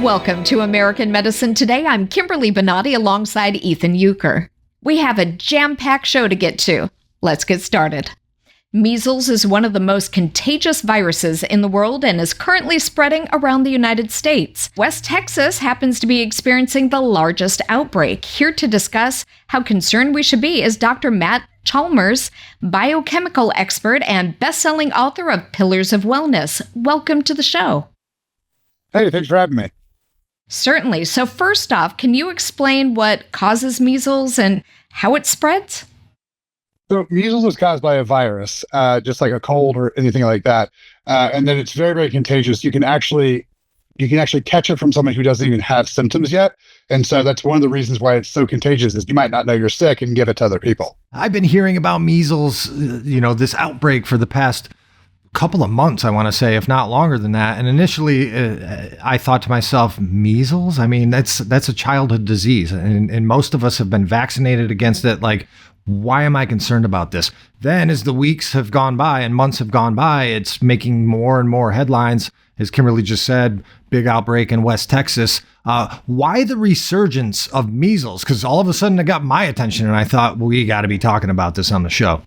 Welcome to American Medicine Today. I'm Kimberly Bonati alongside Ethan Youker. We have a jam-packed show to get to. Let's get started. Measles is one of the most contagious viruses in the world and is currently spreading around the United States. West Texas happens to be experiencing the largest outbreak. Here to discuss how concerned we should be is Dr. Matt Chalmers, biochemical expert and best-selling author of Pillars of Wellness. Welcome to the show. Hey, thanks for having me. Certainly. So first off, can you explain what causes measles and how it spreads? So measles is caused by a virus, just like a cold or anything like that. And then it's very, very contagious. You can actually catch it from someone who doesn't even have symptoms yet. And so that's one of the reasons why it's so contagious is you might not know you're sick and give it to other people. I've been hearing about measles, this outbreak for the past couple of months, I want to say, if not longer than that. And initially, I thought to myself, measles? I mean, that's a childhood disease. And most of us have been vaccinated against it. Like, why am I concerned about this? Then as the weeks have gone by and months have gone by, it's making more and more headlines. As Kimberly just said, big outbreak in West Texas. Why the resurgence of measles? Because all of a sudden it got my attention and I thought, well, we got to be talking about this on the show.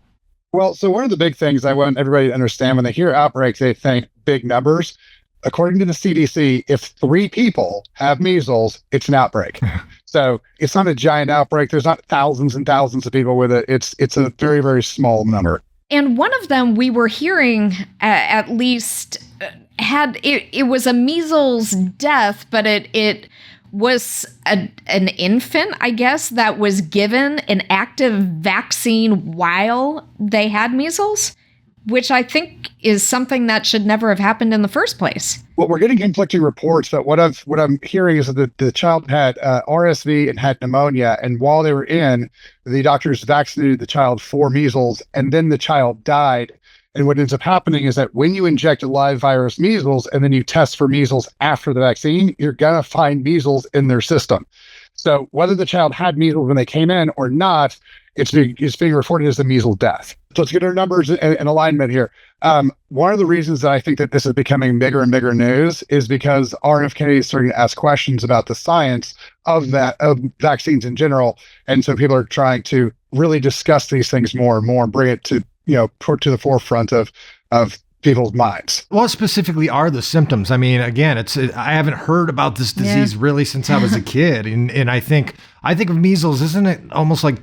Well, so one of the big things I want everybody to understand when they hear outbreaks, they think big numbers. According to the CDC, if 3 people have measles, it's an outbreak. So it's not a giant outbreak. There's not thousands and thousands of people with it. It's a very, very small number. And one of them we were hearing at least had it was a measles death, but it was an infant, I guess, that was given an active vaccine while they had measles, which I think is something that should never have happened in the first place. Well, we're getting conflicting reports, but what I'm hearing is that the child had RSV and had pneumonia, and while they were in, the doctors vaccinated the child for measles, and then the child died. And what ends up happening is that when you inject a live virus measles and then you test for measles after the vaccine, you're going to find measles in their system. So whether the child had measles when they came in or not, it's being reported as a measles death. So let's get our numbers in alignment here. One of the reasons that I think that this is becoming bigger and bigger news is because RFK is starting to ask questions about the science of vaccines in general. And so people are trying to really discuss these things more and more and bring it to put to the forefront of people's minds. What specifically are the symptoms? I mean, again, I haven't heard about this disease really since I was a kid, and I think of measles. Isn't it almost like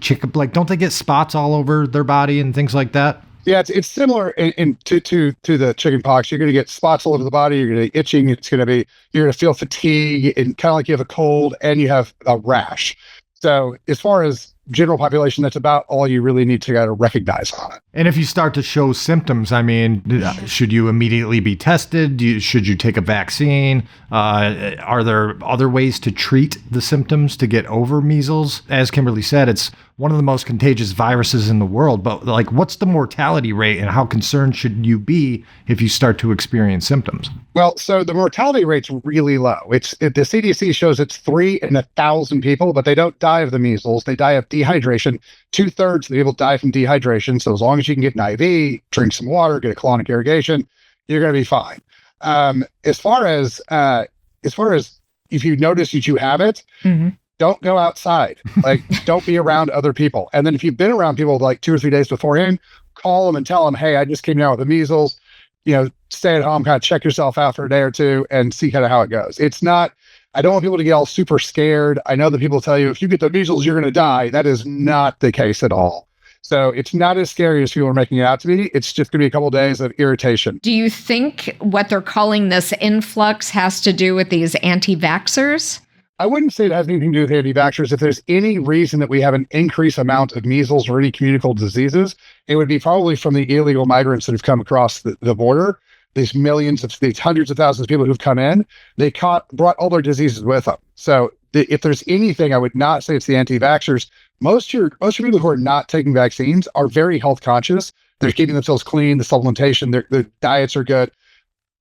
don't they get spots all over their body and things like that? Yeah, it's similar to the chicken pox. You're going to get spots all over the body. You're going to get itching. You're going to feel fatigue and kind of like you have a cold and you have a rash. So as far as general population, that's about all you really need to kind of recognize on it. And if you start to show symptoms, I mean, should you immediately be tested? Should you take a vaccine? Are there other ways to treat the symptoms to get over measles? As Kimberly said, it's one of the most contagious viruses in the world. But what's the mortality rate and how concerned should you be if you start to experience symptoms? Well, so the mortality rate's really low. The CDC shows it's 3 in 1,000 people, but they don't die of the measles. They die of dehydration. 2/3 of the people die from dehydration. So as long as you can get an IV, drink some water, get a colonic irrigation, you're going to be fine. As far as if you notice that you have it, don't go outside. Don't be around other people. And then if you've been around people 2 or 3 days beforehand, call them and tell them, hey, I just came down with the measles. Stay at home, kind of check yourself out for a day or two and see kind of how it goes. I don't want people to get all super scared. I know that people tell you, if you get the measles, you're going to die. That is not the case at all. So it's not as scary as people are making it out to be. It's just going to be a couple of days of irritation. Do you think what they're calling this influx has to do with these anti-vaxxers? I wouldn't say it has anything to do with anti-vaxxers. If there's any reason that we have an increased amount of measles or any communicable diseases, it would be probably from the illegal migrants that have come across the border. These hundreds of thousands of people who've come in, brought all their diseases with them. So if there's anything, I would not say it's the anti-vaxxers. Most people who are not taking vaccines are very health conscious. They're keeping themselves clean, the supplementation, their diets are good.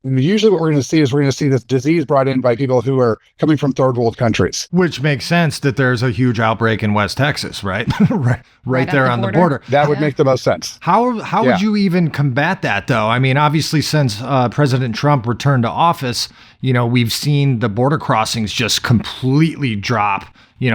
usually what we're going to see is we're going to see this disease brought in by people who are coming from third world countries. Which makes sense that there's a huge outbreak in West Texas, right? right there on the border. That would make the most sense. How would you even combat that, though? I mean, obviously, since President Trump returned to office, we've seen the border crossings just completely drop,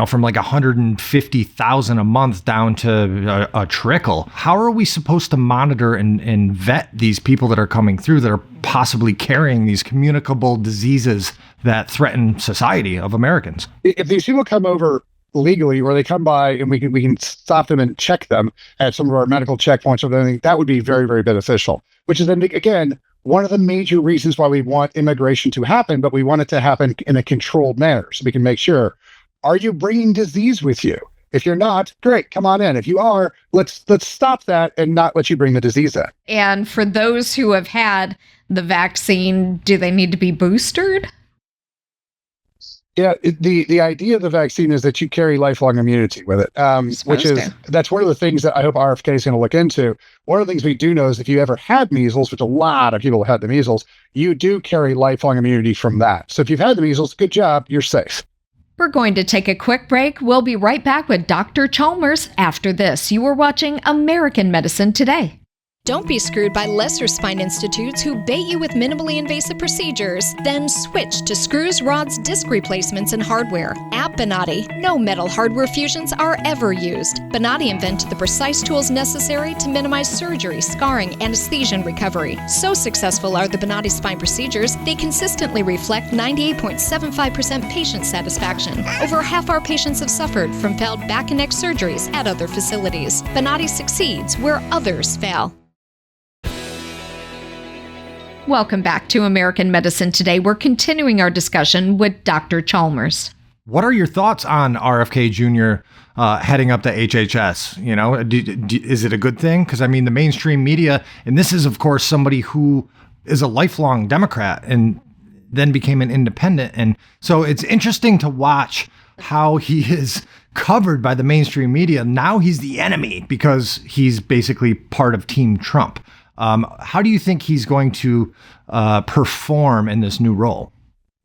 from like 150,000 a month down to a trickle. How are we supposed to monitor and vet these people that are coming through that are possibly carrying these communicable diseases that threaten society of Americans? If these people come over legally, or they come by and we can stop them and check them at some of our medical checkpoints or anything, that would be very, very beneficial. Which is, again, one of the major reasons why we want immigration to happen, but we want it to happen in a controlled manner so we can make sure, are you bringing disease with you? If you're not, great, come on in. If you are, let's stop that and not let you bring the disease in. And for those who have had the vaccine, do they need to be boosted? Yeah, the idea of the vaccine is that you carry lifelong immunity with it, that's one of the things that I hope RFK is going to look into. One of the things we do know is if you ever had measles, which a lot of people have had the measles, you do carry lifelong immunity from that. So if you've had the measles, good job, you're safe. We're going to take a quick break. We'll be right back with Dr. Chalmers after this. You are watching American Medicine Today. Don't be screwed by lesser spine institutes who bait you with minimally invasive procedures, then switch to screws, rods, disc replacements, and hardware. At Bonati, no metal hardware fusions are ever used. Bonati invented the precise tools necessary to minimize surgery, scarring, anesthesia, and recovery. So successful are the Bonati Spine Procedures, they consistently reflect 98.75% patient satisfaction. Over half our patients have suffered from failed back and neck surgeries at other facilities. Bonati succeeds where others fail. Welcome back to American Medicine Today. We're continuing our discussion with Dr. Chalmers. What are your thoughts on RFK Jr. Heading up the HHS? Is it a good thing? Because, I mean, the mainstream media, and this is, of course, somebody who is a lifelong Democrat and then became an independent. And so it's interesting to watch how he is covered by the mainstream media. Now he's the enemy because he's basically part of Team Trump. How do you think he's going to perform in this new role?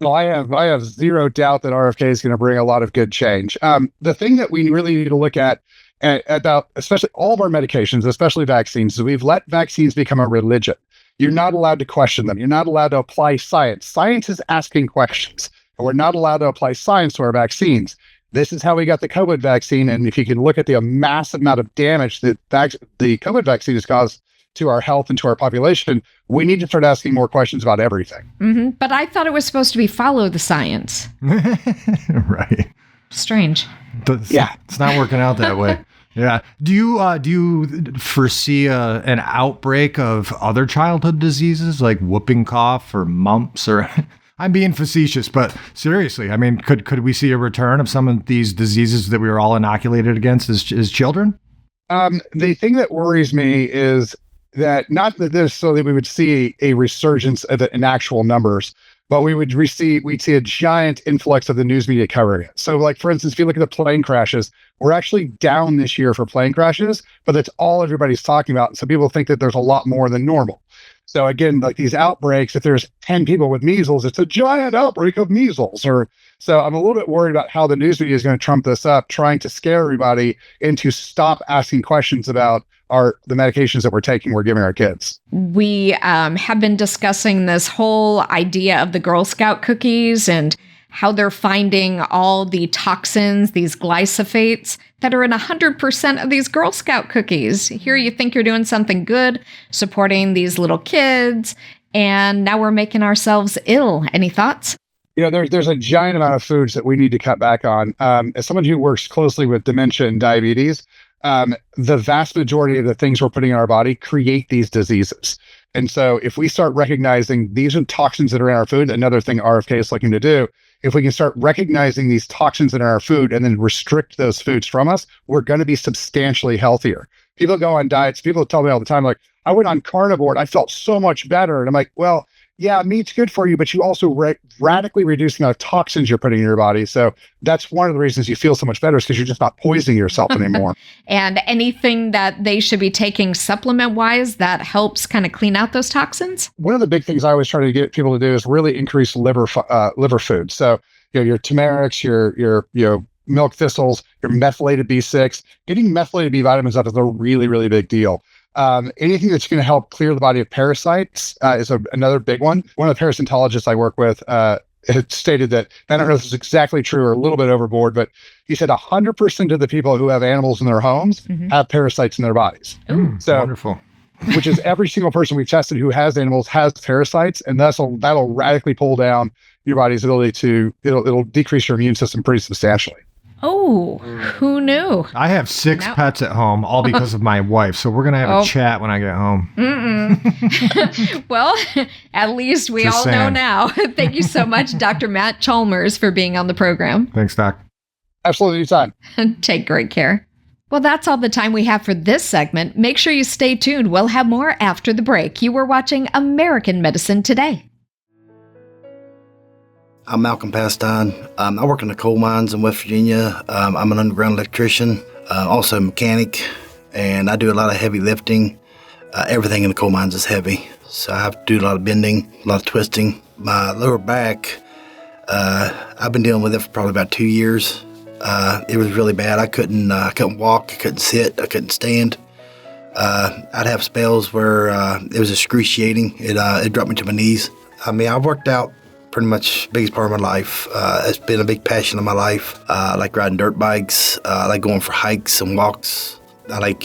Well, I have zero doubt that RFK is going to bring a lot of good change. The thing that we really need to look at about, especially all of our medications, especially vaccines, is we've let vaccines become a religion. You're not allowed to question them. You're not allowed to apply science. Science is asking questions, and we're not allowed to apply science to our vaccines. This is how we got the COVID vaccine, and if you can look at the massive amount of damage that the COVID vaccine has caused to our health and to our population, we need to start asking more questions about everything. Mm-hmm. But I thought it was supposed to be follow the science. Right. Strange. It's not working out that way. Yeah. Do you foresee an outbreak of other childhood diseases like whooping cough or mumps or? I'm being facetious, but seriously, I mean, could we see a return of some of these diseases that we were all inoculated against as children? The thing that worries me is that not that necessarily we would see a resurgence in actual numbers, but we'd see a giant influx of the news media covering it. So, like, for instance, if you look at the plane crashes, we're actually down this year for plane crashes, but that's all everybody's talking about. And so people think that there's a lot more than normal. So again, like these outbreaks, if there's 10 people with measles, it's a giant outbreak of measles. So I'm a little bit worried about how the news media is going to trump this up, trying to scare everybody into stop asking questions about the medications that we're giving our kids. We have been discussing this whole idea of the Girl Scout cookies and how they're finding all the toxins, these glyphosates that are in 100% of these Girl Scout cookies. Here you think you're doing something good, supporting these little kids, and now we're making ourselves ill. Any thoughts? There's a giant amount of foods that we need to cut back on. As someone who works closely with dementia and diabetes, the vast majority of the things we're putting in our body create these diseases. And so if we start recognizing these are toxins that are in our food, another thing RFK is looking to do, if we can start recognizing these toxins in our food and then restrict those foods from us, we're going to be substantially healthier. People go on diets. People tell me all the time, like, I went on carnivore and I felt so much better. And I'm like, well, Yeah, meat's good for you, but you also radically reduce the amount of toxins you're putting in your body. So that's one of the reasons you feel so much better, is because you're just not poisoning yourself anymore. And anything that they should be taking supplement-wise that helps kind of clean out those toxins? One of the big things I always try to get people to do is really increase liver food. So your turmerics, your milk thistles, your methylated B6. Getting methylated B vitamins up is a really, really big deal. Anything that's going to help clear the body of parasites is another big one. One of the parasitologists I work with had stated that, I don't know if this is exactly true or a little bit overboard, but he said 100% of the people who have animals in their homes have parasites in their bodies. So wonderful. Which is every single person we've tested who has animals has parasites, and that'll radically pull down your body's ability to, it'll decrease your immune system pretty substantially. Oh, who knew? I have 6 pets at home, all because of my wife. So we're going to have a chat when I get home. Well, at least we Just all know saying. now. Thank you so much, Dr. Matt Chalmers, for being on the program. Thanks, Doc. Absolutely, anytime. Take great care. Well, that's all the time we have for this segment. Make sure you stay tuned. We'll have more after the break. You were watching American Medicine Today. I'm Malcomb. I work in the coal mines in West Virginia. I'm an underground electrician, also a mechanic, and I do a lot of heavy lifting. Everything in the coal mines is heavy, so I have to do a lot of bending, a lot of twisting. My lower back, I've been dealing with it for probably about 2 years. It was really bad. I couldn't walk, I couldn't sit, I couldn't stand. I'd have spells where it was excruciating. It dropped me to my knees. I mean, I've worked out pretty much the biggest part of my life. It's been a big passion of my life. I like riding dirt bikes. I like going for hikes and walks. I like,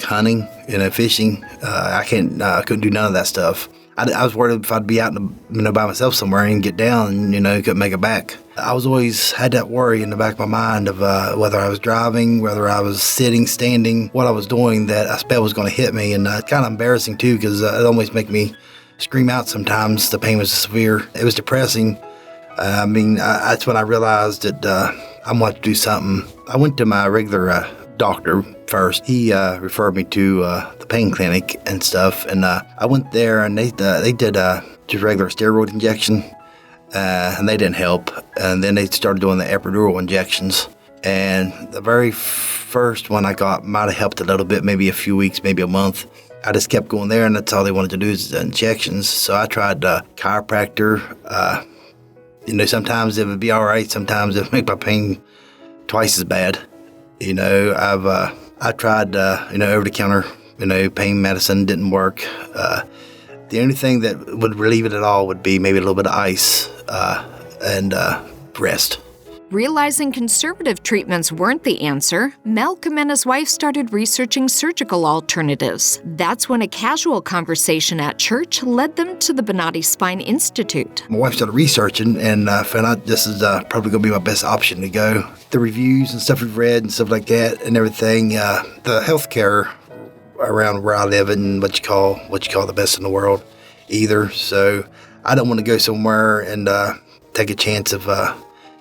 hunting, fishing. I couldn't do none of that stuff. I was worried if I'd be out by myself somewhere and get down and, couldn't make it back. I was always had that worry in the back of my mind of whether I was driving, whether I was sitting, standing, what I was doing, that a spell was going to hit me. And it's kind of embarrassing too, because it almost make me scream out sometimes. The pain was severe. It was depressing. That's when I realized that I wanted to do something. I went to my regular doctor first. He referred me to the pain clinic and stuff, and I went there, and they did just regular steroid injection, and they didn't help. And then they started doing the epidural injections, and the very first one I got might have helped a little bit, maybe a few weeks, maybe a month. I just kept going there, and that's all they wanted to do is the injections. So I tried chiropractor. Sometimes it would be all right. Sometimes it would make my pain twice as bad. I tried over-the-counter pain medicine. Didn't work. The only thing that would relieve it at all would be maybe a little bit of ice and rest. Realizing conservative treatments weren't the answer, Malcomb and his wife started researching surgical alternatives. That's when a casual conversation at church led them to the Bonati Spine Institute. My wife started researching and found out this is probably going to be my best option to go. The reviews and stuff we've read and stuff like that and everything, the healthcare around where I live and what you call the best in the world either. So I don't want to go somewhere and take a chance of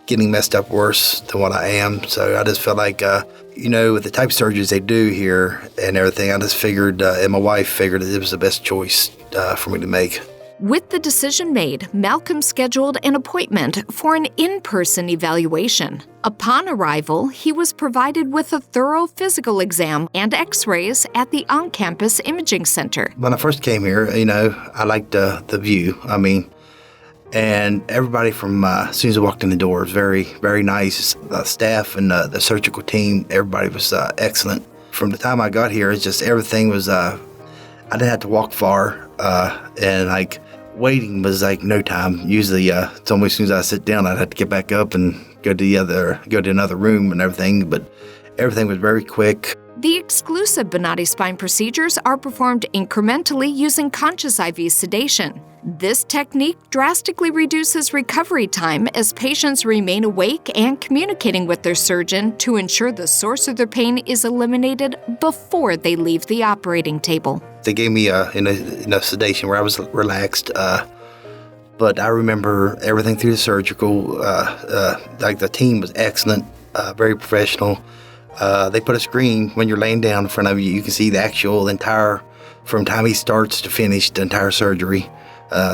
getting messed up worse than what I am. So I just felt like, with the type of surgeries they do here and everything, I just figured, and my wife figured that it was the best choice for me to make. With the decision made, Malcomb scheduled an appointment for an in-person evaluation. Upon arrival, he was provided with a thorough physical exam and x-rays at the on-campus imaging center. When I first came here, I liked the view. And everybody from as soon as I walked in the door was very, very nice. The staff and the surgical team, everybody was excellent. From the time I got here, it's just everything was, I didn't have to walk far. And waiting was no time. Usually it's almost as soon as I sit down, I'd have to get back up and go to another room and everything. But everything was very quick. The exclusive Bonati Spine procedures are performed incrementally using conscious IV sedation. This technique drastically reduces recovery time as patients remain awake and communicating with their surgeon to ensure the source of their pain is eliminated before they leave the operating table. They gave me enough sedation where I was relaxed, but I remember everything through the surgical. The team was excellent, very professional. They put a screen when you're laying down in front of you. You can see the entire, from time he starts to finish, the entire surgery.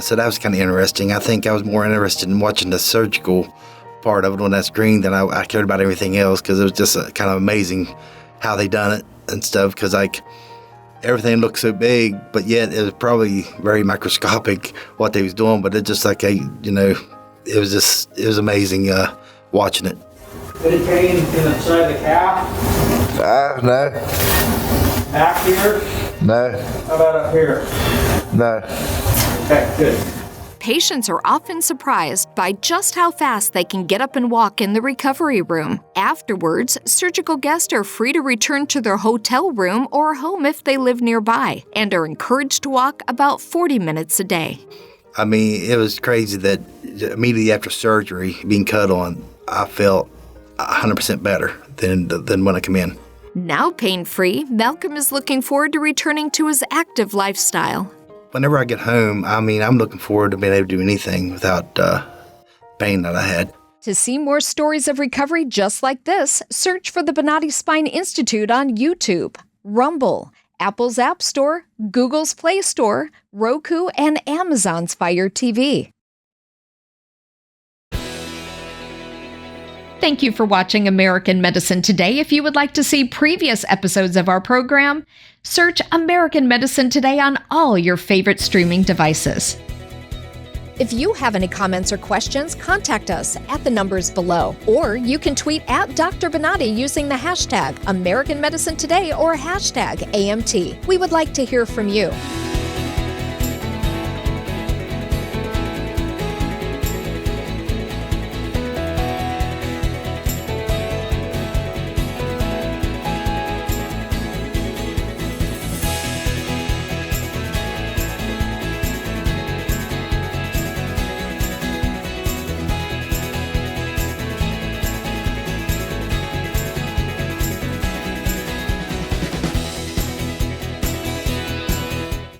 So that was kind of interesting. I think I was more interested in watching the surgical part of it on that screen than I cared about everything else, because it was just kind of amazing how they done it and stuff, because like everything looked so big, but yet it was probably very microscopic what they was doing, but it just like it was amazing watching it. Any pain inside the calf? No. Back here? No. How about up here? No. Okay, good. Patients are often surprised by just how fast they can get up and walk in the recovery room. Afterwards, surgical guests are free to return to their hotel room or home if they live nearby, and are encouraged to walk about 40 minutes a day. I mean, it was crazy that immediately after surgery, being cut on, I felt 100% better than when I come in. Now pain-free, Malcomb is looking forward to returning to his active lifestyle. Whenever I get home, I mean, I'm looking forward to being able to do anything without pain that I had. To see more stories of recovery just like this, search for the Bonati Spine Institute on YouTube, Rumble, Apple's App Store, Google's Play Store, Roku, and Amazon's Fire TV. Thank you for watching American Medicine Today. If you would like to see previous episodes of our program, search American Medicine Today on all your favorite streaming devices. If you have any comments or questions, contact us at the numbers below. Or you can tweet at Dr. Bonati using the hashtag American Medicine Today or hashtag AMT. We would like to hear from you.